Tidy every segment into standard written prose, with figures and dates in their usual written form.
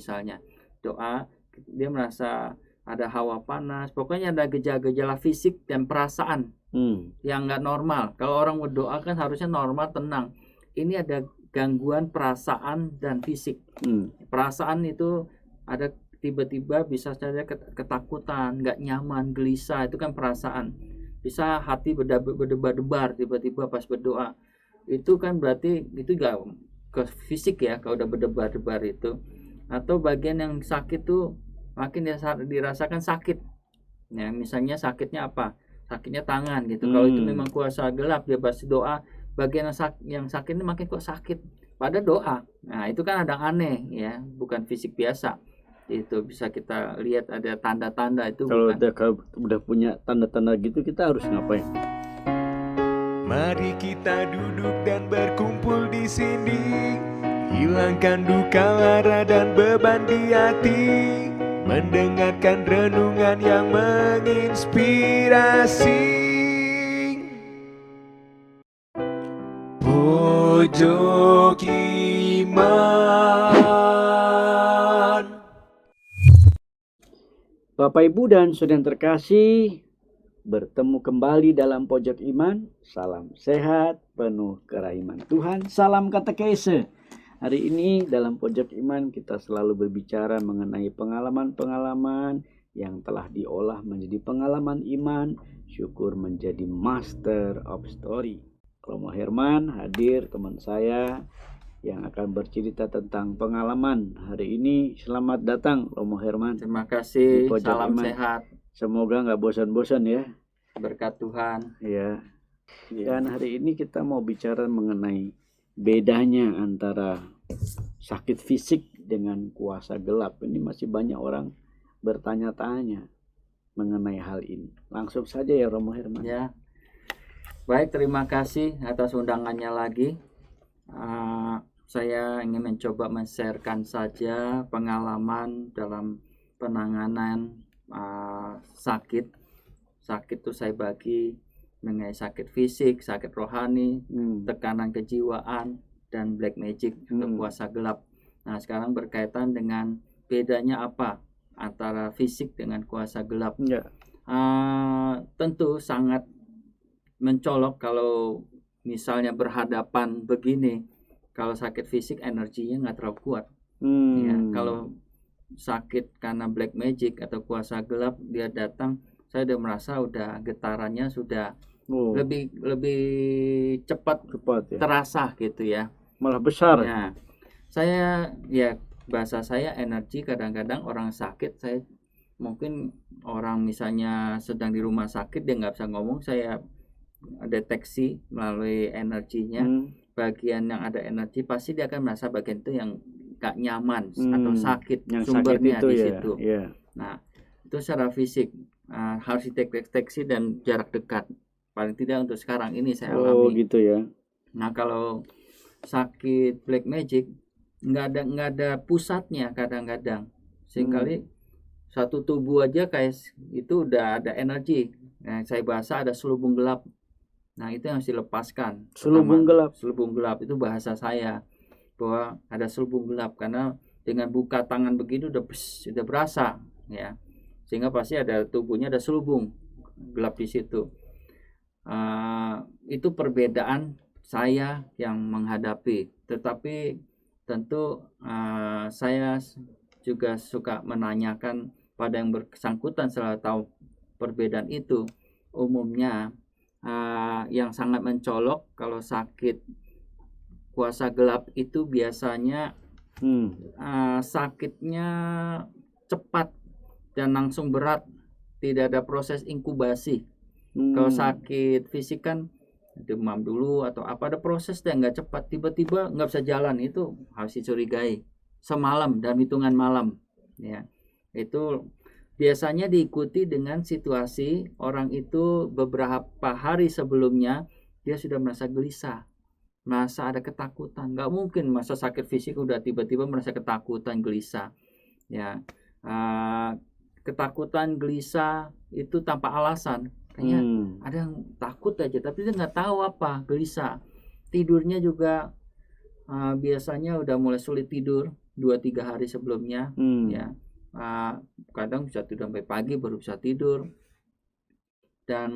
misalnya doa, dia merasa ada hawa panas, pokoknya ada gejala-gejala fisik dan perasaan yang nggak normal. Kalau orang berdoa kan harusnya normal, tenang. Ini ada gangguan perasaan dan fisik. Perasaan itu ada tiba-tiba bisa saja ketakutan, nggak nyaman, gelisah, itu kan perasaan. Bisa hati berdebar-debar tiba-tiba pas berdoa. Itu kan berarti itu nggak ke fisik ya, kalau udah berdebar-debar itu. Atau bagian yang sakit tuh makin dirasakan sakit. Ya, misalnya sakitnya apa? Sakitnya tangan gitu. Kalau itu memang kuasa gelap, dia pasti doa, bagian yang sakit ini makin kok sakit pada doa. Nah, itu kan ada aneh ya, bukan fisik biasa. Itu bisa kita lihat ada tanda-tanda itu. Kalau udah punya tanda-tanda gitu, kita harus ngapain? Mari kita duduk dan berkumpul di sini, hilangkan duka lara dan beban di hati, mendengarkan renungan yang menginspirasi. Pojok Iman. Bapak Ibu dan saudara yang terkasih, bertemu kembali dalam Pojok Iman. Salam sehat, penuh kerahiman Tuhan. Salam katekese. Hari ini dalam Pojok Iman kita selalu berbicara mengenai pengalaman-pengalaman yang telah diolah menjadi pengalaman iman, syukur menjadi master of story. Romo Herman hadir, teman saya yang akan bercerita tentang pengalaman. Hari ini selamat datang Romo Herman. Terima kasih, salam Iman. sehat. Semoga nggak bosan-bosan ya. Berkat Tuhan. Ya. Dan hari ini kita mau bicara mengenai bedanya antara sakit fisik dengan kuasa gelap. Ini masih banyak orang bertanya-tanya mengenai hal ini. Langsung saja ya Romo Herman. Ya. Baik, terima kasih atas undangannya lagi. Saya ingin mencoba men-sharekan saja pengalaman dalam penanganan sakit. Sakit itu saya bagi mengenai sakit fisik, sakit rohani, tekanan kejiwaan, dan black magic atau kuasa gelap. Nah, sekarang berkaitan dengan bedanya apa antara fisik dengan kuasa gelap. Ya. Tentu sangat mencolok kalau misalnya berhadapan begini. Kalau sakit fisik energinya nggak terlalu kuat. Ya, kalau sakit karena black magic atau kuasa gelap dia datang, saya udah merasa udah getarannya sudah lebih cepat ya. Terasa gitu ya. Malah besar. Ya, saya ya bahasa saya energi kadang-kadang orang sakit, saya mungkin orang misalnya sedang di rumah sakit dia nggak bisa ngomong, saya deteksi melalui energinya. Bagian yang ada energi pasti dia akan merasa bagian itu yang gak nyaman atau sakit, yang sumbernya sakit itu, di situ. Ya. Nah, itu secara fisik harus dideteksi dan jarak dekat. Paling tidak untuk sekarang ini saya alami. Oh gitu ya. Nah, kalau sakit black magic nggak ada pusatnya kadang-kadang. Seringkali satu tubuh aja kayak itu udah ada energi. Nah, saya bahasa ada selubung gelap. Nah, itu yang harus dilepaskan. Selubung gelap. Selubung gelap itu bahasa saya, bahwa ada selubung gelap karena dengan buka tangan begini udah berasa ya, sehingga pasti ada tubuhnya ada selubung gelap di situ. Itu perbedaan saya yang menghadapi. Tetapi tentu saya juga suka menanyakan pada yang bersangkutan setelah tahu perbedaan itu. Umumnya yang sangat mencolok kalau sakit kuasa gelap itu biasanya sakitnya cepat dan langsung berat, tidak ada proses inkubasi. Kalau sakit fisik kan demam dulu atau apa, ada proses yang nggak cepat, tiba-tiba nggak bisa jalan, itu harus dicurigai semalam dalam hitungan malam ya. Itu biasanya diikuti dengan situasi orang itu beberapa hari sebelumnya dia sudah merasa gelisah, merasa ada ketakutan. Nggak mungkin masa sakit fisik udah tiba-tiba merasa ketakutan, gelisah ya. Ketakutan, gelisah itu tanpa alasan. Kayaknya ada yang takut aja tapi dia nggak tahu apa, gelisah. Tidurnya juga biasanya udah mulai sulit tidur 2-3 hari sebelumnya, ya. Kadang bisa tidur sampai pagi baru bisa tidur, dan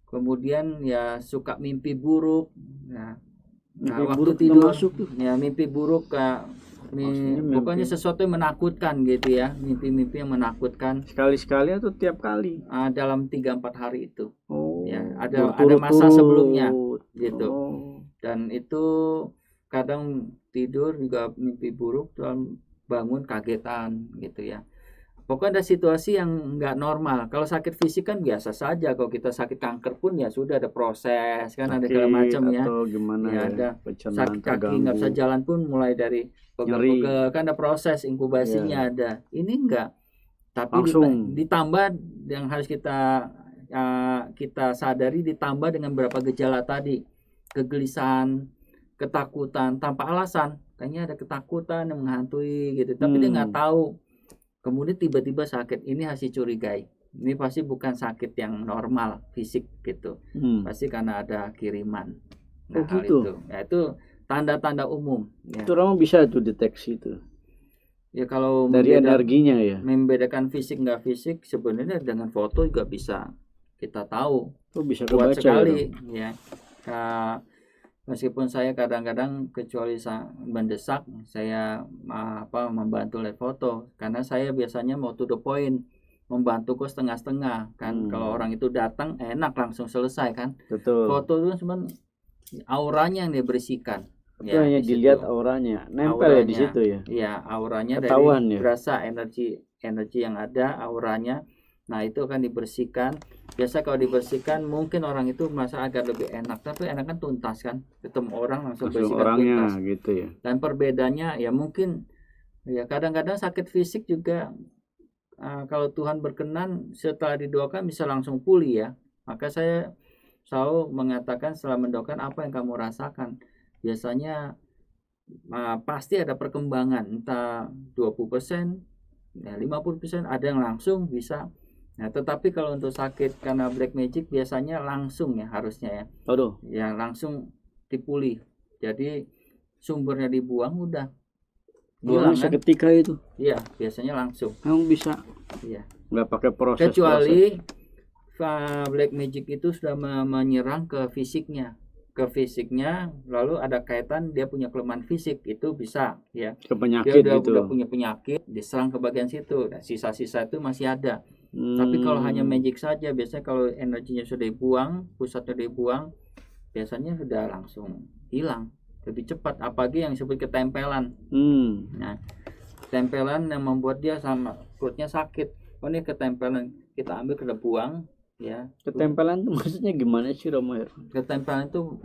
kemudian ya suka mimpi buruk. Mimpi waktu buruk tidur masuk tuh. ya mimpi buruk, pokoknya sesuatu yang menakutkan gitu ya, mimpi-mimpi yang menakutkan. Sekali-sekali atau tiap kali? Dalam 3-4 hari itu. Ya, ada berturut-turut masa sebelumnya gitu. Dan itu kadang tidur juga mimpi buruk dan bangun kagetan gitu ya. Pokoknya ada situasi yang nggak normal. Kalau sakit fisik kan biasa saja. Kalau kita sakit kanker pun ya sudah ada proses kan, ada segala macam ya. Atau gimana ya, ada sakit kaki nggak bisa jalan pun mulai dari pegel-pegel kan ada proses inkubasinya ada. Ini enggak. Tapi ditambah yang harus kita sadari, ditambah dengan beberapa gejala tadi, kegelisahan, ketakutan tanpa alasan. Kayaknya ada ketakutan yang menghantui gitu, tapi dia nggak tahu. Kemudian tiba-tiba sakit, ini hasil curigai. Ini pasti bukan sakit yang normal fisik gitu. Pasti karena ada kiriman. Nah, hal itu. Ya, itu tanda-tanda umum. Ya. Itu orang bisa tuh deteksi itu. Ya kalau dari energinya ya. Membedakan fisik nggak fisik sebenarnya dengan foto juga bisa kita tahu. Bisa kuat sekali ya. Meskipun saya kadang-kadang kecuali mendesak, saya membantu lihat foto, karena saya biasanya mau to the point, membantu kok setengah-setengah kan. Kalau orang itu datang enak langsung selesai kan. Betul. Foto itu cuma auranya yang diberisikan. Ya, hanya dilihat auranya, nempel di situ ya. Iya, auranya ketahuan, dari berasa energi yang ada, auranya. Nah, itu akan dibersihkan. Biasa kalau dibersihkan mungkin orang itu merasa agak lebih enak, tapi enak kan tuntas kan, ketemu orang langsung bersihkan orangnya tuntas gitu ya. Dan perbedaannya ya mungkin ya kadang-kadang sakit fisik juga kalau Tuhan berkenan setelah didoakan bisa langsung pulih ya. Maka saya selalu mengatakan setelah mendoakan, apa yang kamu rasakan, biasanya pasti ada perkembangan, entah 20%, ya 50%, ada yang langsung bisa. Nah, tetapi kalau untuk sakit karena black magic biasanya langsung ya, harusnya ya. Ya langsung dipulih. Jadi sumbernya dibuang udah. Hilang kan? Seketika itu. Iya, biasanya langsung. Kamu bisa. Iya. Nggak pakai proses. Kecuali black magic itu sudah menyerang ke fisiknya. Lalu ada kaitan dia punya kelemahan fisik, itu bisa ya. Ke penyakit dia gitu. Udah punya penyakit, diserang ke bagian situ. Nah, sisa-sisa itu masih ada. Tapi kalau hanya magic saja, biasanya kalau energinya sudah dibuang, pusatnya dibuang, biasanya sudah langsung hilang lebih cepat. Apalagi yang disebut ketempelan. Nah, ketempelan yang membuat dia sama perutnya sakit. Ini ketempelan, kita ambil, kita buang ya. Ketempelan itu maksudnya gimana sih, Romo? Ketempelan itu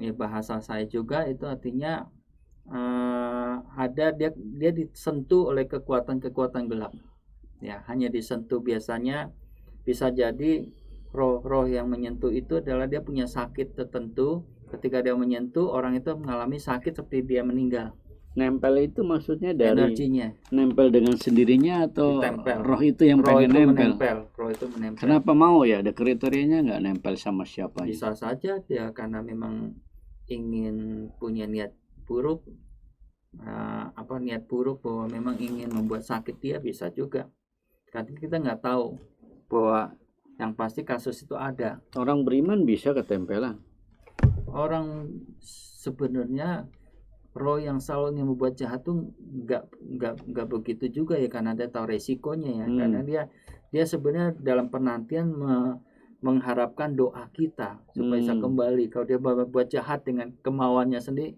ya bahasa saya juga, itu artinya ada dia disentuh oleh kekuatan gelap. Ya, hanya disentuh. Biasanya bisa jadi roh yang menyentuh itu adalah dia punya sakit tertentu. Ketika dia menyentuh, orang itu mengalami sakit seperti dia meninggal. Nempel itu maksudnya dari energinya. Nempel dengan sendirinya atau ditempel. Roh itu yang pengen nempel? Roh itu menempel. Kenapa mau ya? Ada kriterianya nggak nempel sama siapa? Bisa saja dia karena memang ingin punya niat buruk, niat buruk bahwa memang ingin membuat sakit dia, bisa juga. Karena kita nggak tahu, bahwa yang pasti kasus itu ada. Orang beriman bisa ketempelan. Orang sebenarnya roh yang selalu ingin membuat jahat tuh nggak begitu juga ya, karena dia tahu resikonya ya. Karena dia sebenarnya dalam penantian mengharapkan doa kita supaya bisa kembali. Kalau dia buat jahat dengan kemauannya sendiri,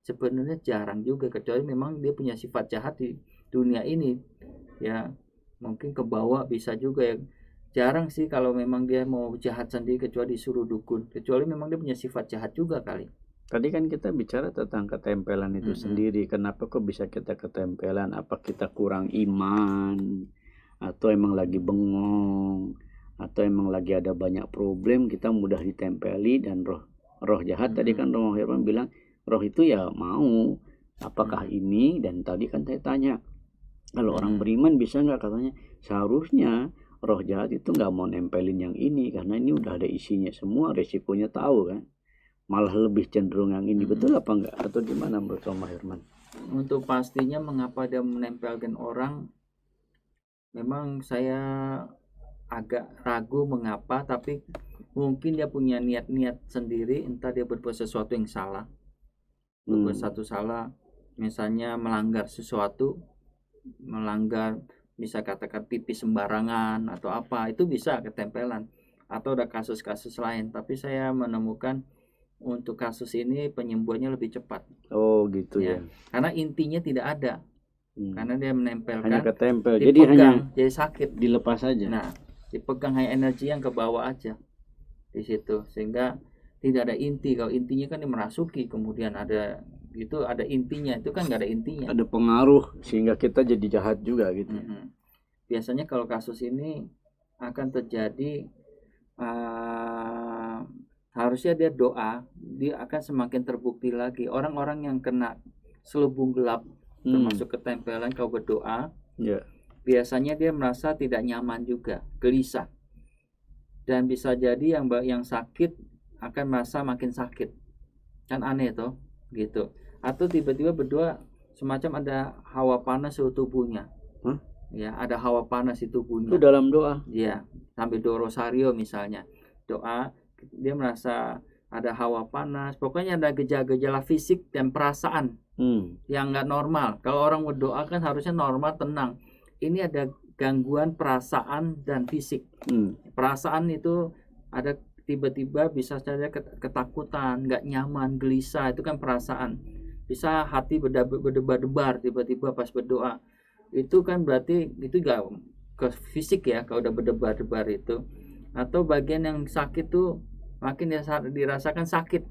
sebenarnya jarang juga, kecuali memang dia punya sifat jahat di dunia ini ya. Mungkin ke bawah bisa juga ya. Jarang sih kalau memang dia mau jahat sendiri, kecuali disuruh dukun. Kecuali memang dia punya sifat jahat juga kali. Tadi kan kita bicara tentang ketempelan itu sendiri. Kenapa kok bisa kita ketempelan? Apa kita kurang iman? Atau emang lagi bengong? Atau emang lagi ada banyak problem, kita mudah ditempeli. Dan roh jahat tadi kan Romo Herman bilang, roh itu ya mau. Apakah ini? Dan tadi kan saya tanya, kalau orang beriman bisa nggak? Katanya seharusnya roh jahat itu nggak mau nempelin yang ini, karena ini udah ada isinya semua, resikonya tahu kan. malah lebih cenderung yang ini. Betul apa enggak? Atau gimana menurut Om Herman? Untuk pastinya mengapa dia menempelkan orang, memang saya agak ragu mengapa, tapi mungkin dia punya niat-niat sendiri, entah dia berbuat sesuatu yang salah, berbuat satu salah, misalnya melanggar sesuatu, melanggar bisa katakan pipis sembarangan atau apa, itu bisa ketempelan, atau ada kasus-kasus lain. Tapi saya menemukan untuk kasus ini penyembuhannya lebih cepat. Oh gitu ya. Karena intinya tidak ada. Karena dia menempelkan, hanya ketempel, dipegang, jadi hanya jadi sakit, dilepas aja. Nah, dipegang hanya energi yang ke bawah aja di situ, sehingga tidak ada inti. Kalau intinya kan dimerasuki, kemudian ada itu ada intinya, itu kan nggak ada intinya. Ada pengaruh sehingga kita jadi jahat juga gitu. Biasanya kalau kasus ini akan terjadi, harusnya dia doa, dia akan semakin terbukti lagi. Orang-orang yang kena selubung gelap, termasuk ketempelan, kalau berdoa, biasanya dia merasa tidak nyaman juga, gelisah, dan bisa jadi yang sakit akan merasa makin sakit, kan aneh toh, gitu. Atau tiba-tiba berdoa semacam ada hawa panas di tubuhnya, ya ada hawa panas di tubuhnya. Itu dalam doa? Ya, sambil doa rosario misalnya, doa dia merasa ada hawa panas, pokoknya ada gejala-gejala fisik dan perasaan yang nggak normal. Kalau orang berdoa kan harusnya normal, tenang. Ini ada gangguan perasaan dan fisik. Perasaan itu ada tiba-tiba bisa saja ketakutan, nggak nyaman, gelisah, itu kan perasaan. Bisa hati berdebar-debar tiba-tiba pas berdoa. Itu kan berarti itu nggak ke fisik ya, kalau udah berdebar-debar itu. Atau bagian yang sakit tuh makin dirasakan sakit.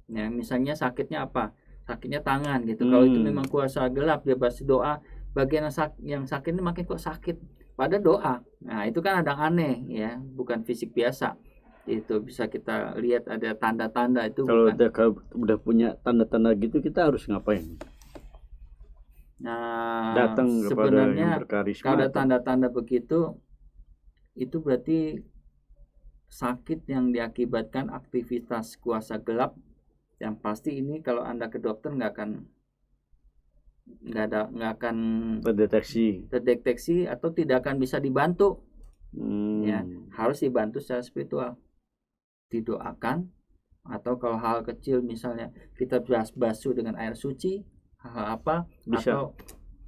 Ya, misalnya sakitnya apa? Sakitnya tangan gitu. Kalau itu memang kuasa gelap, dia pasti doa, bagian yang sakit ini makin kok sakit pada doa. Nah, itu kan ada aneh ya, bukan fisik biasa. Itu bisa kita lihat ada tanda-tanda itu. Kalau udah punya tanda-tanda gitu, kita harus ngapain? Nah, datang kepada yang berkarisma. Kalau ada tanda-tanda begitu, itu berarti sakit yang diakibatkan aktivitas kuasa gelap. Yang pasti ini kalau Anda ke dokter nggak akan terdeteksi atau tidak akan bisa dibantu. Ya, harus dibantu secara spiritual, didoakan, atau kalau hal kecil misalnya kita basuh dengan air suci, hal apa bisa. Atau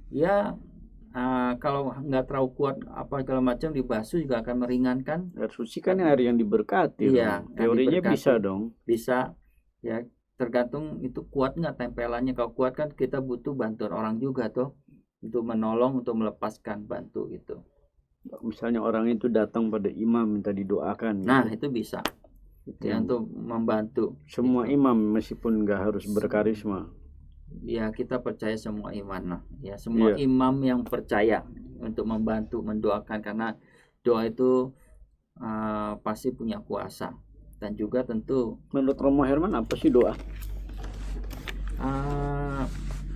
ya kalau nggak terlalu kuat apa segala macam, dibasuh juga akan meringankan. Air suci kan air yang diberkati. Iya, teorinya diberkati. Bisa dong. Bisa ya, tergantung itu kuat nggak tempelannya. Kalau kuat kan kita butuh bantuan orang juga tuh untuk menolong, untuk melepaskan, bantu gitu. Misalnya orang itu datang pada imam minta didoakan. Nah gitu. Itu bisa ya, untuk membantu. Semua gitu. Imam meskipun nggak harus berkarisma. Ya kita percaya semua iman lah. Ya semua imam yang percaya untuk membantu, mendoakan, karena doa itu pasti punya kuasa. Dan juga tentu menurut Romo Herman apa sih doa?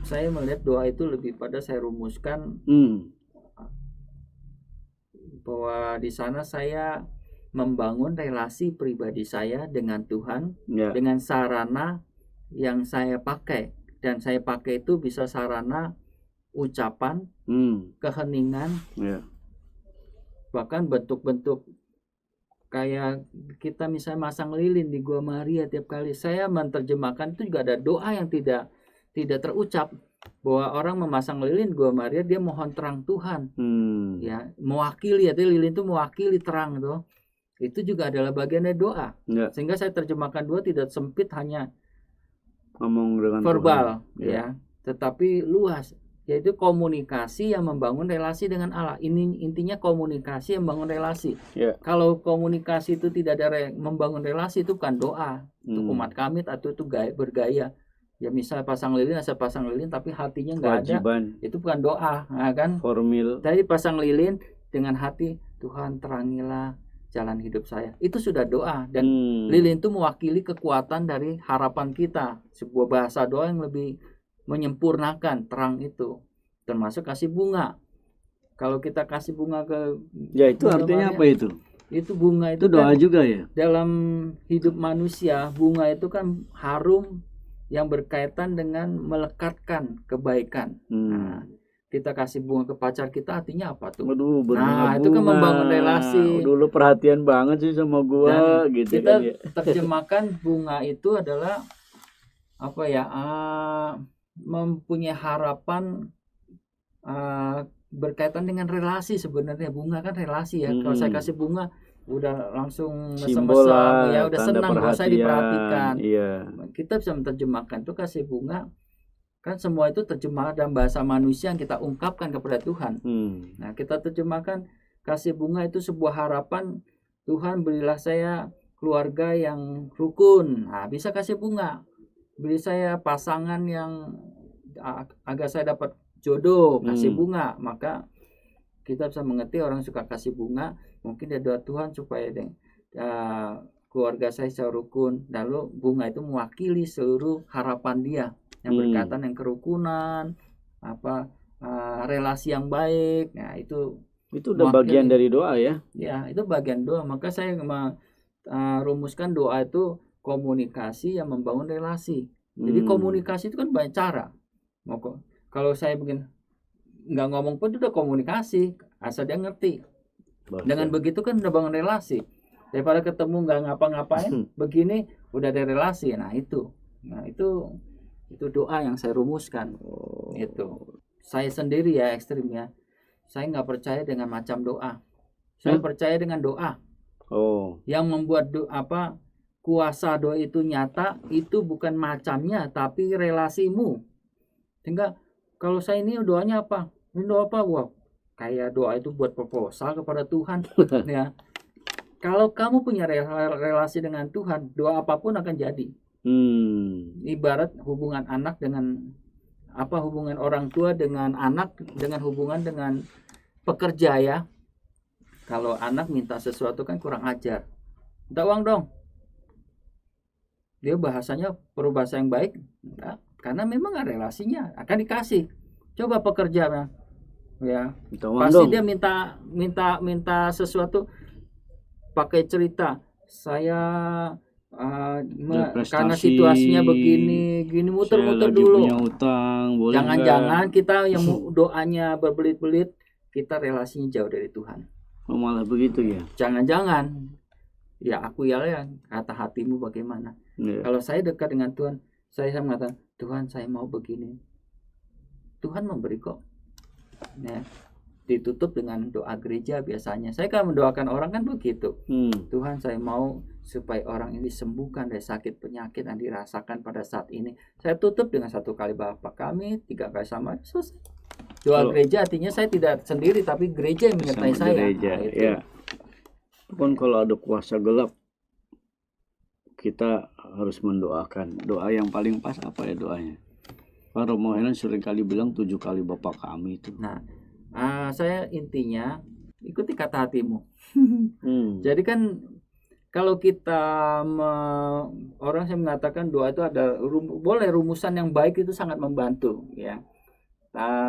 Saya melihat doa itu lebih pada saya rumuskan bahwa di sana saya membangun relasi pribadi saya dengan Tuhan dengan sarana yang saya pakai, dan saya pakai itu bisa sarana ucapan, keheningan, bahkan bentuk-bentuk. Kayak kita misalnya masang lilin di Gua Maria, tiap kali saya menerjemahkan itu juga ada doa yang tidak terucap, bahwa orang memasang lilin Gua Maria dia mohon terang Tuhan, ya mewakili, ya lilin itu mewakili terang tuh. Itu juga adalah bagian dari doa. Sehingga saya terjemahkan doa tidak sempit hanya ngomong dengan verbal Tuhan, ya, tetapi luas, yaitu komunikasi yang membangun relasi dengan Allah. Ini intinya komunikasi yang membangun relasi. Kalau komunikasi itu tidak ada membangun relasi, itu bukan doa. Itu umat kami atau itu bergaya. Ya misal pasang lilin, asal pasang lilin tapi hatinya nggak ada, itu bukan doa, kan? Formil. Tadi pasang lilin dengan hati, Tuhan terangilah jalan hidup saya. Itu sudah doa, dan lilin itu mewakili kekuatan dari harapan kita. Sebuah bahasa doa yang lebih menyempurnakan terang itu, termasuk kasih bunga. Kalau kita kasih bunga ke itu artinya Maria, apa itu? Itu bunga itu doa kan, juga ya. dalam hidup manusia, bunga itu kan harum yang berkaitan dengan melekatkan kebaikan. Nah, kita kasih bunga ke pacar kita artinya apa tuh? Waduh, berbunga-bunga. Nah, itu kan membangun relasi. Dulu perhatian banget sih sama gua. Dan gitu kita kan ya. terjemahkan bunga itu adalah apa ya? Mempunyai harapan berkaitan dengan relasi. Sebenarnya bunga kan relasi ya. Kalau saya kasih bunga udah langsung mesem-mesem ya, udah senang kalau saya diperhatikan. Iya. Kita bisa menerjemahkan tuh kasih bunga kan, semua itu terjemah dalam bahasa manusia yang kita ungkapkan kepada Tuhan. Nah, kita terjemahkan kasih bunga itu sebuah harapan, Tuhan berilah saya keluarga yang rukun. Nah, bisa kasih bunga. Beri saya pasangan yang agar saya dapat jodoh, kasih bunga. Maka kita bisa mengerti orang suka kasih bunga, mungkin dia doa Tuhan supaya keluarga saya rukun. Lalu bunga itu mewakili seluruh harapan dia yang berkaitan dengan kerukunan, relasi yang baik. Nah, itu udah bagian dari doa ya. Ya, itu bagian doa. Maka saya rumuskan doa itu komunikasi yang membangun relasi. Jadi komunikasi itu kan banyak cara. Kalau saya begini nggak ngomong pun udah komunikasi, asal dia ngerti. Dengan begitu kan udah bangun relasi. Daripada ketemu nggak ngapa-ngapain, begini udah ada relasi. Nah itu doa yang saya rumuskan. Itu saya sendiri ya ekstrimnya. Saya nggak percaya dengan macam doa. Saya percaya dengan doa. Yang membuat kuasa doa itu nyata itu bukan macamnya, tapi relasimu. Sehingga kalau saya ini doanya apa? Ini doa apa? Wah, kayak doa itu buat proposal kepada Tuhan. Ya. Kalau kamu punya relasi dengan Tuhan, doa apapun akan jadi. Ibarat hubungan anak dengan hubungan orang tua dengan anak, dengan hubungan dengan pekerja ya. Kalau anak minta sesuatu kan kurang ajar, minta uang dong. Dia bahasanya perlu bahasa yang baik, enggak, karena memang ada relasinya, akan dikasih. Coba pekerja ya, pasti dia minta sesuatu pakai cerita. Saya karena situasinya begini, muter-muter dulu. Punya utang, jangan-jangan kita yang doanya berbelit-belit, kita relasinya jauh dari Tuhan. Malah begitu ya. Jangan-jangan ya aku ya kata hatimu bagaimana. Kalau saya dekat dengan Tuhan, saya mengatakan Tuhan saya mau begini. Tuhan memberi kok. Ya. Ditutup dengan doa gereja biasanya. Saya kan mendoakan orang kan begitu. Tuhan saya mau supaya orang ini disembuhkan dari sakit penyakit yang dirasakan pada saat ini. Saya tutup dengan 1 kali Bapa kami, 3 kali sama Yesus. Doa gereja artinya saya tidak sendiri, tapi gereja yang menyertai saya. Gereja, nah, ya. Pun kalau ada kuasa gelap, kita harus mendoakan. Doa yang paling pas apa ya doanya? Pak Romo Henan sering kali bilang 7 kali Bapa kami itu. Nah, saya intinya ikuti kata hatimu. Jadi kan kalau kita orang yang mengatakan doa itu ada boleh rumusan yang baik itu sangat membantu ya.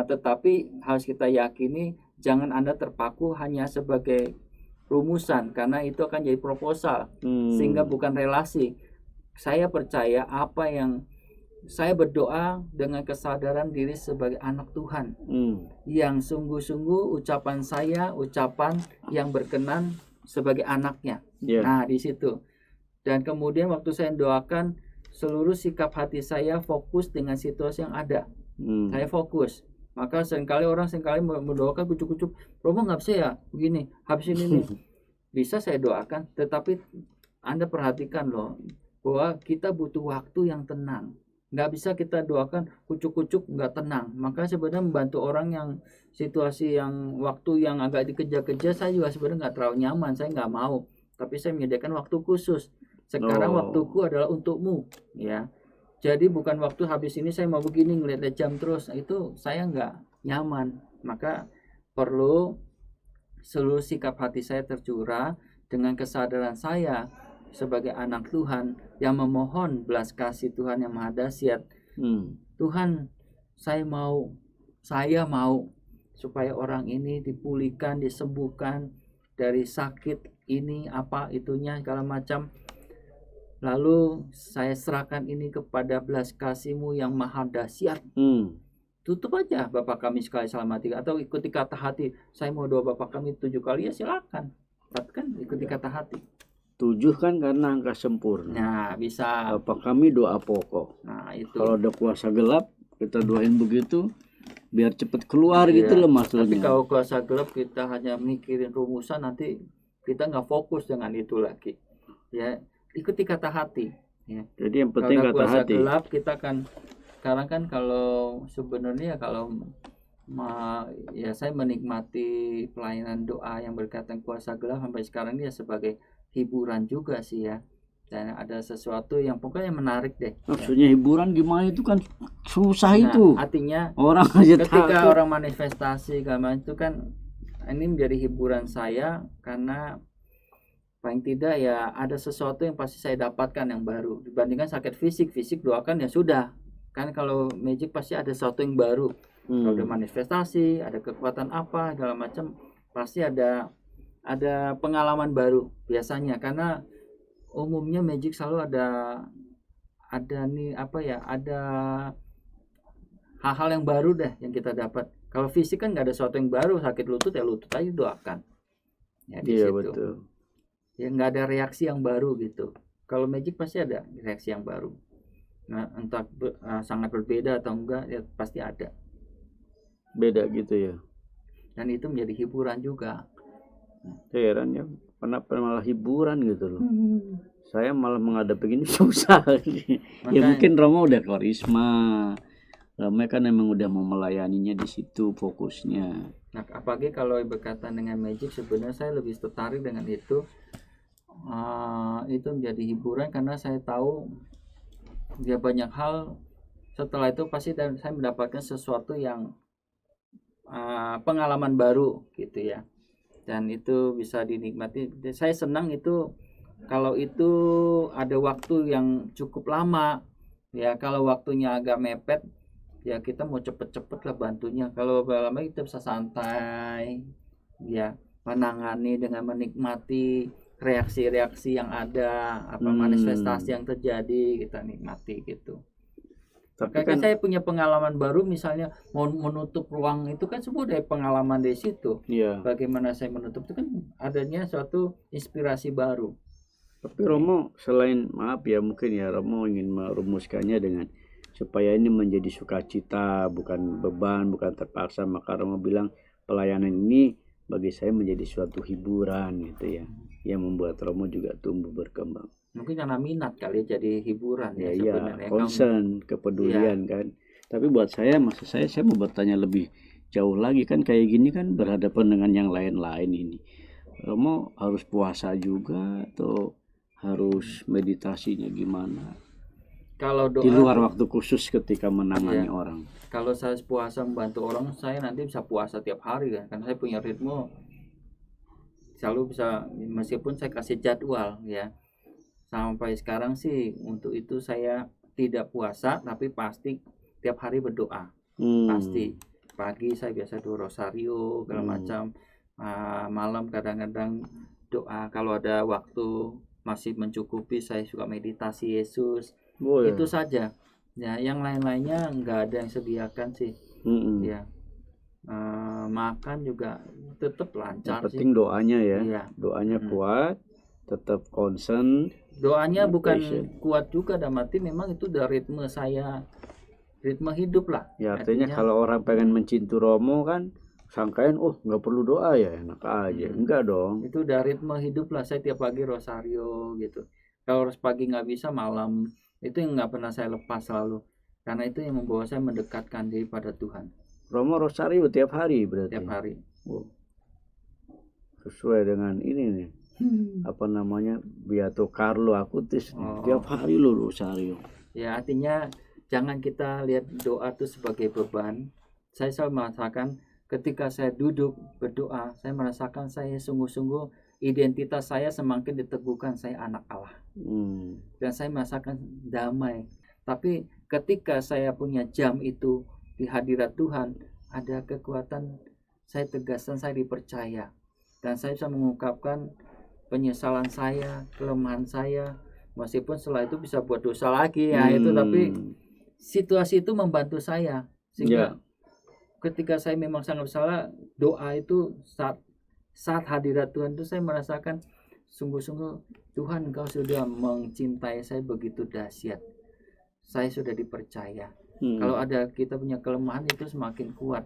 Tetapi harus kita yakini jangan Anda terpaku hanya sebagai rumusan karena itu akan jadi proposal sehingga bukan relasi. Saya percaya apa yang saya berdoa dengan kesadaran diri sebagai anak Tuhan yang sungguh-sungguh ucapan saya ucapan yang berkenan sebagai anaknya. Nah di situ. Dan kemudian waktu saya doakan seluruh sikap hati saya fokus dengan situasi yang ada. Saya fokus. Maka seringkali mendoakan kucuk-kucuk, Romo nggak bisa ya begini, habis ini. Bisa saya doakan, tetapi Anda perhatikan loh bahwa kita butuh waktu yang tenang. Nggak bisa kita doakan kucuk-kucuk nggak tenang. Maka sebenarnya membantu orang yang situasi yang waktu yang agak dikejar-kejar, saya juga sebenarnya nggak terlalu nyaman, saya nggak mau. Tapi saya menyediakan waktu khusus. Sekarang waktuku adalah untukmu, ya. Jadi bukan waktu habis ini saya mau begini ngeliat jam terus, itu saya nggak nyaman. Maka perlu seluruh sikap hati saya tercurah dengan kesadaran saya sebagai anak Tuhan yang memohon belas kasih Tuhan yang Maha Dahsyat. Tuhan, saya mau supaya orang ini dipulihkan, disembuhkan dari sakit ini apa itunya segala macam. Lalu saya serahkan ini kepada belas kasih-Mu yang maha dahsyat. Tutup aja, Bapa kami sekali selamati. Atau ikuti kata hati, saya mau doa Bapa kami 7 kali, ya silakan. Tapi kan ikuti kata hati. 7 kan karena angka sempurna. Nah, bisa. Bapa kami doa pokok. Nah, itu. Kalau ada kuasa gelap, kita doain begitu, biar cepat keluar gitu loh maksudnya. Tapi kalau kuasa gelap kita hanya mikirin rumusan, nanti kita nggak fokus dengan itu lagi. Ya, ikuti kata hati. Ya. Jadi yang penting kalau kata kuasa hati. Gelap kita kan sekarang kan kalau sebenarnya kalau ya saya menikmati pelayanan doa yang berkaitan kuasa gelap sampai sekarang dia sebagai hiburan juga sih ya. Dan ada sesuatu yang pokoknya menarik deh. Maksudnya hiburan gimana itu kan susah itu. Artinya orang aja ketika takut. orang manifestasi gambar itu kan ini menjadi hiburan saya karena paling tidak ya ada sesuatu yang pasti saya dapatkan yang baru dibandingkan sakit fisik doakan ya sudah kan. Kalau magic pasti ada sesuatu yang baru. Kalau ada manifestasi, ada kekuatan apa segala macam, pasti ada pengalaman baru biasanya, karena umumnya magic selalu ada nih apa ya, ada hal-hal yang baru deh yang kita dapat. Kalau fisik kan nggak ada sesuatu yang baru, sakit lutut ya lutut aja doakan ya di situ. Betul. Ya nggak ada reaksi yang baru gitu. Kalau magic pasti ada reaksi yang baru. Nah, entah sangat berbeda atau enggak ya pasti ada. Beda gitu ya. Dan itu menjadi hiburan juga. Heran ya, kenapa malah hiburan gitu loh. Saya malah menghadapi begini susah. Ya mungkin Romo udah karisma. Romo kan emang udah mau melayaninya di situ fokusnya. Nah, apalagi kalau berkaitan dengan magic, sebenarnya saya lebih tertarik dengan itu. Itu menjadi hiburan karena saya tahu dia banyak hal. Setelah itu pasti saya mendapatkan sesuatu yang pengalaman baru gitu ya, dan itu bisa dinikmati. Saya senang itu kalau itu ada waktu yang cukup lama ya. Kalau waktunya agak mepet ya kita mau cepet-cepet lah bantunya. Kalau lama kita bisa santai ya, menangani dengan menikmati reaksi-reaksi yang ada, manifestasi yang terjadi kita nikmati gitu. Tapi kan saya punya pengalaman baru, misalnya mau menutup ruang itu kan semua dari pengalaman dari situ. Iya. Bagaimana saya menutup itu kan adanya suatu inspirasi baru. Tapi Romo selain maaf ya mungkin ya Romo ingin merumuskannya dengan supaya ini menjadi sukacita, bukan beban, bukan terpaksa. Maka Romo bilang pelayanan ini bagi saya menjadi suatu hiburan gitu ya, yang membuat Romo juga tumbuh berkembang. Mungkin karena minat kali jadi hiburan ya sebenarnya. Concern, kepedulian kan. Tapi buat saya, maksud saya mau bertanya lebih jauh lagi kan, kayak gini kan berhadapan dengan yang lain-lain ini. Romo harus puasa juga atau harus meditasinya gimana? Kalau doa di luar waktu khusus ketika menangani orang. Kalau saya puasa membantu orang, saya nanti bisa puasa tiap hari kan. Karena saya punya ritme selalu bisa, meskipun saya kasih jadwal ya. Sampai sekarang sih untuk itu saya tidak puasa, tapi pasti tiap hari berdoa. Pasti pagi saya biasa doa rosario segala macam, malam kadang-kadang doa. Kalau ada waktu masih mencukupi saya suka meditasi Yesus. Itu saja ya, yang lain-lainnya nggak ada yang sediakan sih. Ya makan juga tetap lancar. Yang penting doanya ya, doanya kuat, tetap concern. Doanya bukan kuat juga, dalam arti memang itu dari ritme saya, ritme hidup lah ya. Artinya kalau orang pengen mencintu Romo kan sangkain nggak perlu doa ya, enak aja. Enggak dong, itu dari ritme hidup lah. Saya tiap pagi rosario gitu. Kalau pagi nggak bisa, malam itu yang nggak pernah saya lepas selalu, karena itu yang membawa saya mendekatkan diri pada Tuhan. Romo rosario tiap hari berarti? Tiap hari. Sesuai dengan ini nih, Beato Carlo Acutis, tiap hari lo rosario. Ya artinya jangan kita lihat doa itu sebagai beban. Saya selalu merasakan ketika saya duduk berdoa, saya merasakan saya sungguh-sungguh identitas saya semakin diteguhkan, saya anak Allah. Dan saya merasakan damai. Tapi ketika saya punya jam itu di hadirat Tuhan, ada kekuatan, saya tegaskan, saya dipercaya. Dan saya bisa mengungkapkan penyesalan saya, kelemahan saya, meskipun setelah itu bisa buat dosa lagi ya itu, tapi situasi itu membantu saya sehingga ketika saya memang sangat bersalah, doa itu saat hadirat Tuhan itu saya merasakan sungguh-sungguh Tuhan, Engkau sudah mencintai saya begitu dahsyat, saya sudah dipercaya. Kalau ada kita punya kelemahan itu semakin kuat,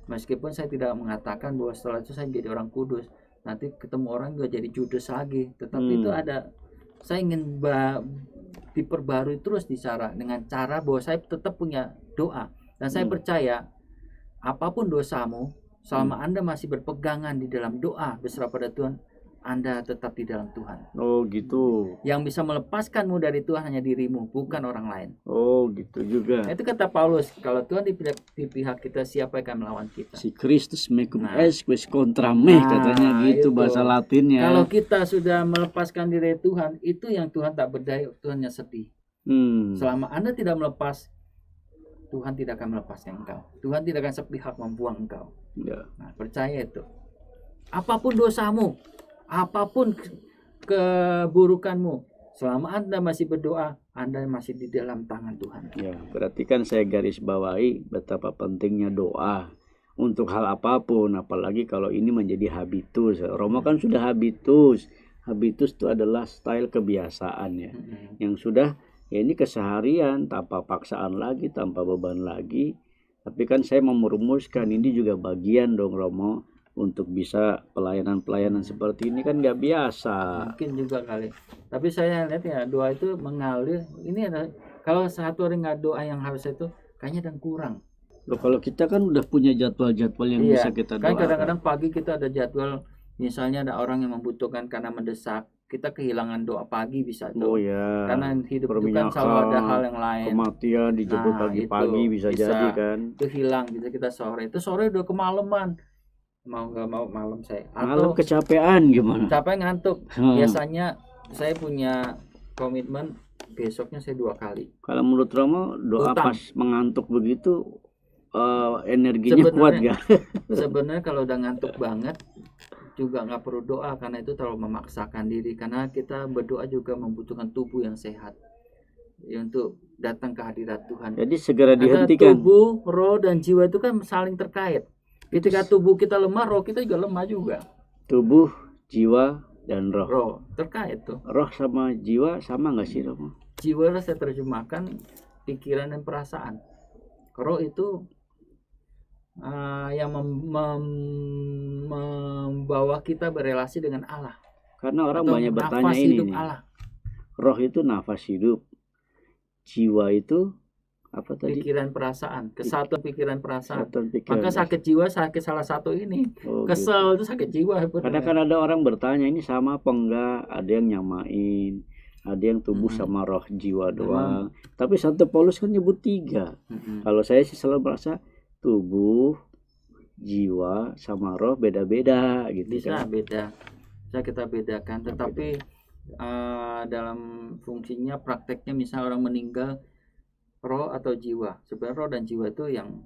meskipun saya tidak mengatakan bahwa setelah itu saya jadi orang kudus, nanti ketemu orang juga jadi judes lagi, tetapi itu ada, saya ingin diperbarui terus dengan cara bahwa saya tetap punya doa, dan saya percaya apapun dosamu, selama Anda masih berpegangan di dalam doa berserah pada Tuhan, Anda tetap di dalam Tuhan. Oh gitu. Yang bisa melepaskanmu dari Tuhan hanya dirimu, bukan orang lain. Oh gitu juga. Itu kata Paulus, kalau Tuhan di pihak kita, siapa yang akan melawan kita? Si Christus mecum est quis contra me, katanya gitu itu. Bahasa Latinnya. Kalau kita sudah melepaskan diri Tuhan, itu yang Tuhan tak berdaya, Tuhannya sedih. Selama Anda tidak melepas, Tuhan tidak akan melepaskan engkau. Tuhan tidak akan sepihak membuang engkau. Nah, percaya itu. Apapun dosamu, apapun keburukanmu, selama Anda masih berdoa, Anda masih di dalam tangan Tuhan. Ya, berarti kan saya garis bawahi betapa pentingnya doa untuk hal apapun, apalagi kalau ini menjadi habitus. Roma kan sudah habitus. Habitus itu adalah style kebiasaan ya, yang sudah ya ini keseharian, tanpa paksaan lagi, tanpa beban lagi. Tapi kan saya mau merumuskan ini juga bagian dong Romo, untuk bisa pelayanan seperti ini kan nggak biasa. Mungkin juga kali. Tapi saya lihat ya doa itu mengalir. Ini ada, kalau satu hari nggak doa yang harus itu, kayaknya ada kurang. Loh, kalau kita kan udah punya jadwal-jadwal yang bisa kita doakan. Kan kadang-kadang pagi kita ada jadwal, misalnya ada orang yang membutuhkan karena mendesak, kita kehilangan doa pagi bisa tuh. Oh ya. Karena hidup itu kan selalu ada hal yang lain. Kematian dijemput pagi-pagi bisa jadi kan. Itu hilang, bisa kita sore. Itu sore udah kemalaman. Mau nggak mau malam saya. Malam kecapean gimana? Capek ngantuk. Biasanya saya punya komitmen besoknya saya 2 kali. Kalau menurut Romo doa pas mengantuk begitu energinya kuat gak? Sebenarnya kalau udah ngantuk banget juga nggak perlu doa, karena itu terlalu memaksakan diri, karena kita berdoa juga membutuhkan tubuh yang sehat ya, untuk datang ke hadirat Tuhan. Jadi segera dihentikan. Tubuh, roh dan jiwa itu kan saling terkait. Ketika tubuh kita lemah, roh kita juga lemah juga. Tubuh, jiwa, dan roh. Roh terkait tuh. Roh sama jiwa sama nggak sih Romo? Jiwa saya terjemahkan pikiran dan perasaan. Roh itu yang membawa kita berelasi dengan Allah. Karena orang banyak bertanya ini nih. Allah. Roh itu nafas hidup. Jiwa itu apa tadi? Pikiran perasaan, kesatuan pikiran perasaan. Maka sakit jiwa sakit salah satu ini. Kesel itu sakit jiwa. Karena kan ada orang bertanya ini sama apa enggak, ada yang nyamain, ada yang tubuh sama roh jiwa doang. Tapi Santo Paulus kan nyebut 3. Kalau saya sih selalu merasa tubuh, jiwa sama roh beda-beda gitu. Bisa beda, bisa kita bedakan. Tetapi dalam fungsinya, prakteknya, misalnya orang meninggal, roh atau jiwa. Sebenarnya roh dan jiwa itu yang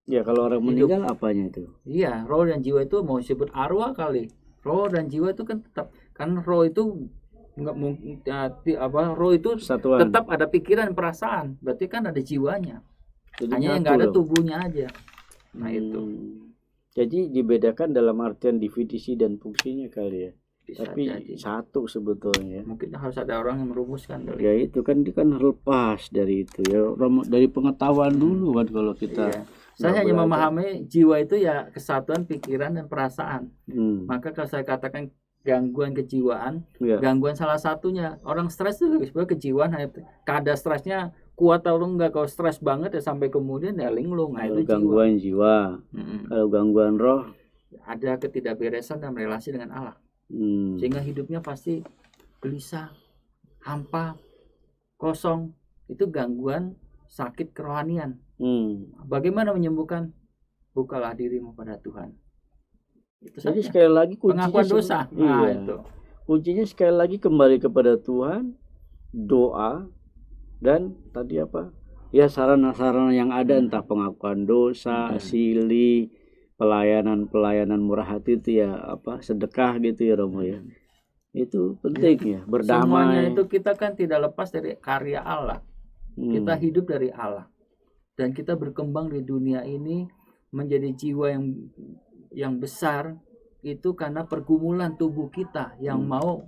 ya, kalau orang meninggal apanya itu? Iya, roh dan jiwa itu mau disebut arwah kali. Roh dan jiwa itu kan tetap, kan roh itu nggak mungkin roh itu satuan. Tetap ada pikiran perasaan, berarti kan ada jiwanya. Jadi hanya yang nggak ada tubuhnya aja. Nah itu. Jadi dibedakan dalam artian definisi dan fungsinya kali ya. Bisa tapi jadi satu sebetulnya. Mungkin harus ada orang yang merumuskan dari. Ya itu kan lepas dari itu ya, dari pengetahuan dulu kan kalau kita. Iya. Saya hanya memahami jiwa itu ya kesatuan pikiran dan perasaan. Maka kalau saya katakan gangguan kejiwaan, gangguan salah satunya orang stres itu sebenarnya kejiwaan. Kadar stresnya kuat atau enggak, kalau stres banget ya sampai kemudian ya linglung. Nah, itu gangguan jiwa. Kalau gangguan roh ada ketidakberesan dan relasi dengan Allah. Sehingga hidupnya pasti gelisah, hampa, kosong. Itu gangguan sakit kerohanian. Bagaimana menyembuhkan? Bukalah dirimu pada Tuhan. Itu jadi saja. Sekali lagi kuncinya pengakuan dosa. Nah, itu. Kuncinya sekali lagi kembali kepada Tuhan, doa, dan tadi apa? Ya sarana-sarana yang ada, entah pengakuan dosa, sili, pelayanan murah hati itu ya apa, sedekah gitu ya Romo ya. Itu penting ya, berdamai. Semuanya itu kita kan tidak lepas dari karya Allah. Kita hidup dari Allah. Dan kita berkembang di dunia ini menjadi jiwa yang besar itu karena pergumulan tubuh kita yang mau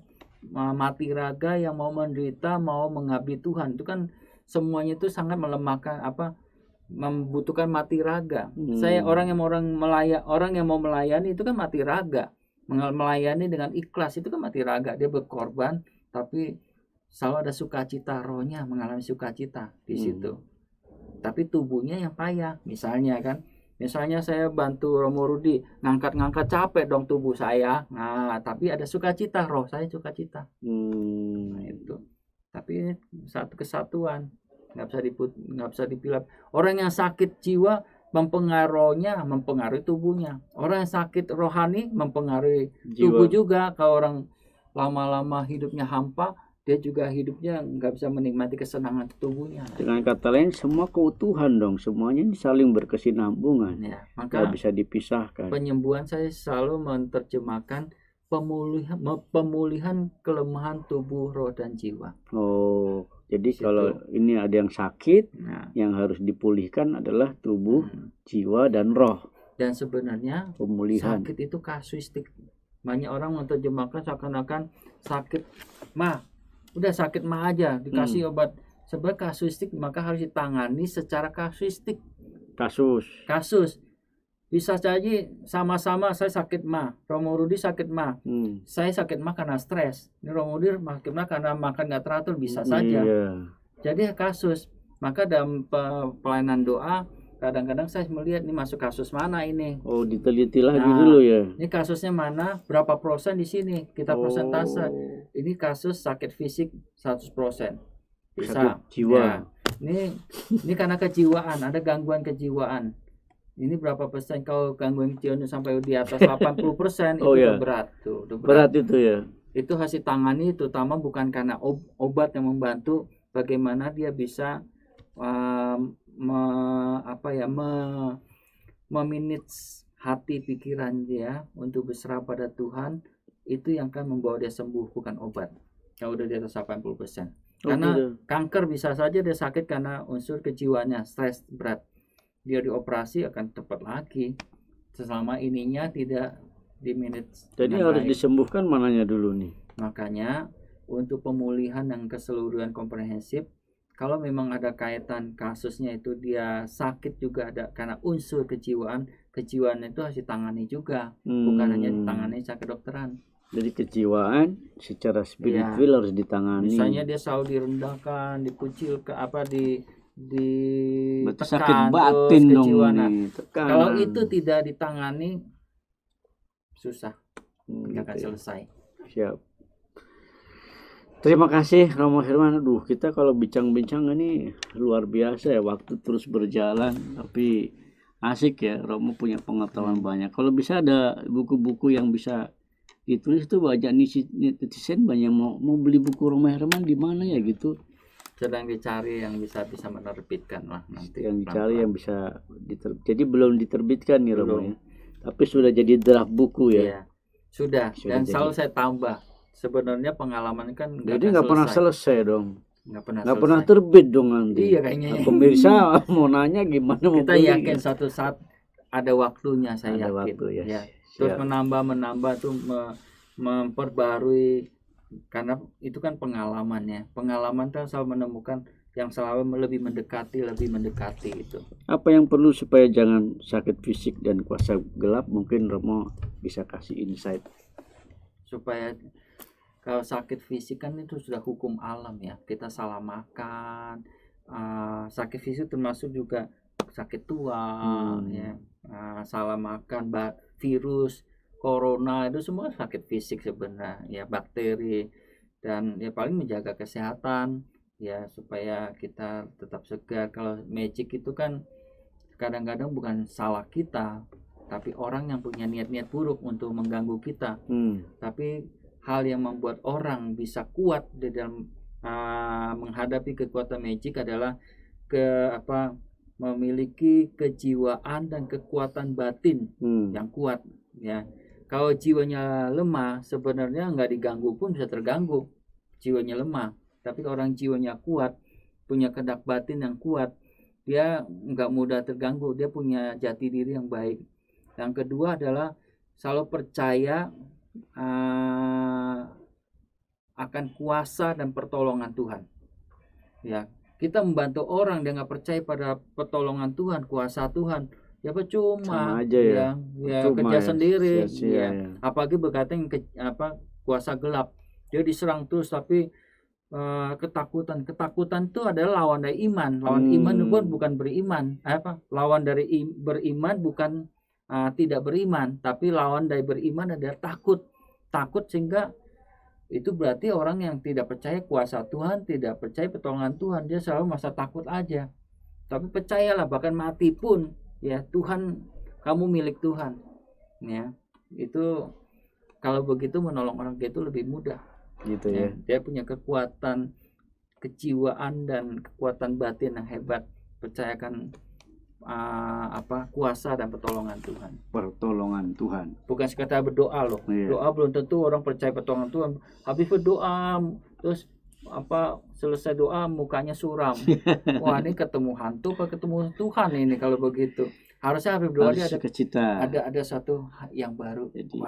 mati raga, yang mau menderita, mau mengabdi Tuhan. Itu kan semuanya itu sangat melemahkan membutuhkan mati raga. Saya orang yang mau melayani itu kan mati raga. Melayani dengan ikhlas itu kan mati raga. Dia berkorban tapi selalu ada sukacita, rohnya mengalami sukacita di situ. Tapi tubuhnya yang payah. Misalnya saya bantu Romo Rudi ngangkat capek dong tubuh saya. Nah, tapi ada sukacita, roh saya sukacita. Nah, itu. Tapi satu kesatuan, nggak bisa dipilih. Orang yang sakit jiwa mempengaruhi tubuhnya. Orang yang sakit rohani mempengaruhi tubuh juga. Kalau orang lama-lama hidupnya hampa, dia juga hidupnya nggak bisa menikmati kesenangan tubuhnya. Dengan kata lain, semua keutuhan dong, semuanya saling berkesinambungan. Ya, maka nggak bisa dipisahkan. Penyembuhan saya selalu menerjemahkan pemulihan kelemahan tubuh, roh dan jiwa. Oh, jadi kalau ini ada yang sakit, yang harus dipulihkan adalah tubuh, jiwa dan roh. Dan sebenarnya pemulihan sakit itu kasuistik. Banyak orang menerjemahkan seakan-akan sakit udah sakit mah aja dikasih obat. Sebenarnya kasuistik maka harus ditangani secara kasuistik. Kasus bisa saja sama-sama saya sakit Romo Rudi sakit saya sakit karena stres, ini Romo Rudi sakit karena makan nggak teratur, bisa saja. Jadi kasus. Maka dalam pelayanan doa kadang-kadang saya melihat ini masuk kasus mana ini. Oh, diteliti lagi dulu ya. Ini kasusnya mana, berapa persen di sini, kita persentase. Ini kasus sakit fisik 100%. Bisa. Sakit jiwa. Ya. Ini karena kejiwaan, ada gangguan kejiwaan. Ini berapa persen? Kalau gangguan kejiwaan sampai di atas 80% itu udah berat tuh. Berat itu ya. Itu hasil tangani terutama bukan karena obat yang membantu, bagaimana dia bisa memanage hati pikiran dia untuk berserah pada Tuhan. Itu yang akan membawa dia sembuh, bukan obat. Kalau udah di atas 80%. Karena kanker bisa saja dia sakit karena unsur kejiwaannya, stres berat. Dia dioperasi akan cepat lagi. Selama ininya tidak di-manage. Jadi harus disembuhkan mananya dulu nih. Makanya untuk pemulihan yang keseluruhan komprehensif, kalau memang ada kaitan kasusnya itu dia sakit juga ada karena unsur kejiwaan itu harus ditangani juga, bukan hanya ditangani secara kedokteran. Jadi kejiwaan secara spiritual harus ditangani. Misalnya dia selalu direndahkan, dikucilkan, ditekan, sakit batin dong nih, kalau itu tidak ditangani susah, nggak akan selesai. Siap. Terima kasih Romo Herman. Kita kalau bincang-bincang ini luar biasa ya, waktu terus berjalan, tapi asik ya. Romo punya pengetahuan banyak. Kalau bisa ada buku-buku yang bisa ditulis itu, banyak netizen banyak mau beli buku Romo Herman di mana ya gitu. Sedang dicari yang bisa menerbitkan lah nanti. Yang dicari yang bisa jadi belum diterbitkan nih Romo ya. Tapi sudah jadi draft buku ya. Iya. Sudah dan jadi. Selalu saya tambah. Sebenarnya pengalaman kan jadi nggak pernah selesai dong, nggak pernah terbit dong nanti. Iya kayaknya. Nah, pemirsa mau nanya gimana mau kita beli. Yakin suatu saat ada waktunya, saya ada yakin. Waktu, ya. Terus menambah tuh memperbarui, karena itu kan pengalamannya. Pengalaman kan selalu menemukan yang selalu lebih mendekati itu. Apa yang perlu supaya jangan sakit fisik dan kuasa gelap? Mungkin Romo bisa kasih insight. Supaya kalau sakit fisik kan itu sudah hukum alam ya, kita salah makan, sakit fisik termasuk juga sakit tua, ya, salah makan, virus, corona itu semua sakit fisik sebenarnya, ya bakteri, dan ya paling menjaga kesehatan ya supaya kita tetap segar. Kalau magic itu kan kadang-kadang bukan salah kita, tapi orang yang punya niat-niat buruk untuk mengganggu kita. Tapi hal yang membuat orang bisa kuat di dalam menghadapi kekuatan magic adalah memiliki kejiwaan dan kekuatan batin yang kuat ya. Kalau jiwanya lemah, sebenarnya nggak diganggu pun bisa terganggu. Jiwanya lemah. Tapi kalau orang jiwanya kuat, punya kehendak batin yang kuat, dia nggak mudah terganggu. Dia punya jati diri yang baik. Yang kedua adalah selalu percaya akan kuasa dan pertolongan Tuhan. Ya, kita membantu orang dia nggak percaya pada pertolongan Tuhan, kuasa Tuhan, ya percuma. Sama aja ya. Kerja sendiri. Sia-sia, ya. Apalagi berkaitan kuasa gelap, dia diserang terus, tapi ketakutan itu adalah lawan dari iman. Lawan iman itu bukan beriman. Lawan dari beriman bukan tidak beriman, tapi lawan dari beriman adalah takut sehingga itu berarti orang yang tidak percaya kuasa Tuhan, tidak percaya pertolongan Tuhan, dia selalu masa takut aja. Tapi percayalah, bahkan mati pun ya Tuhan, kamu milik Tuhan. Ya, itu kalau begitu menolong orang itu lebih mudah. Gitu ya. Dia punya kekuatan kejiwaan dan kekuatan batin yang hebat. Percayakan kuasa dan pertolongan Tuhan. Pertolongan Tuhan. Bukan sekedar berdoa loh. Doa belum tentu orang percaya pertolongan Tuhan. Habis berdoa terus selesai doa mukanya suram. Wah, ini ketemu hantu apa ketemu Tuhan ini kalau begitu. Harusnya habis berdoa ada satu yang baru. Jadi,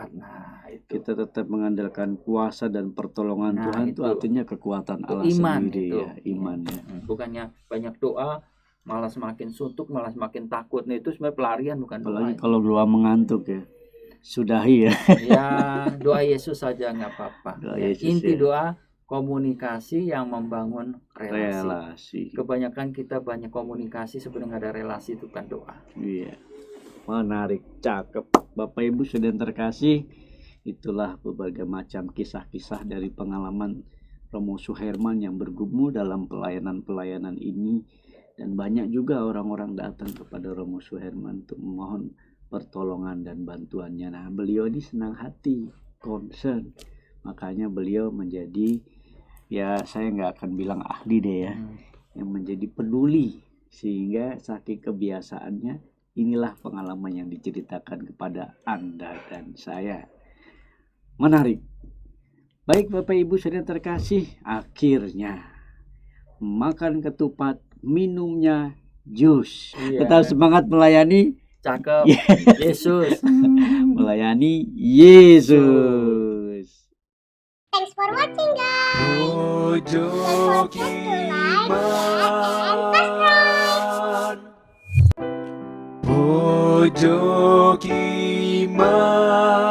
itu. Kita tetap mengandalkan kuasa dan pertolongan Tuhan, itu artinya kekuatan Allah iman, sendiri itu. Ya, iman ya. Bukannya banyak doa malah semakin suntuk, malah semakin takut. Nah, itu sebenarnya pelarian, bukan doa. Apalagi kalau doa mengantuk ya, sudahi ya. Ya, doa Yesus saja nggak apa-apa. Inti doa komunikasi yang membangun relasi. Kebanyakan kita banyak komunikasi, sebenarnya nggak ada relasi, itu kan doa. Iya, menarik, cakep. Bapak Ibu Saudara terkasih, itulah berbagai macam kisah-kisah dari pengalaman Romo Suherman yang bergumul dalam pelayanan ini. Dan banyak juga orang-orang datang kepada Romo Suherman untuk memohon pertolongan dan bantuannya. Nah, beliau ini senang hati, concern. Makanya beliau menjadi, ya saya nggak akan bilang ahli deh ya, yang menjadi peduli. Sehingga saking kebiasaannya, inilah pengalaman yang diceritakan kepada Anda dan saya. Menarik. Baik Bapak Ibu Saudara terkasih, akhirnya makan ketupat, minumnya jus. Tetap semangat melayani. Cakep. Yesus. Melayani Yesus. Thanks for watching guys. Pojok Iman. Pojok Iman.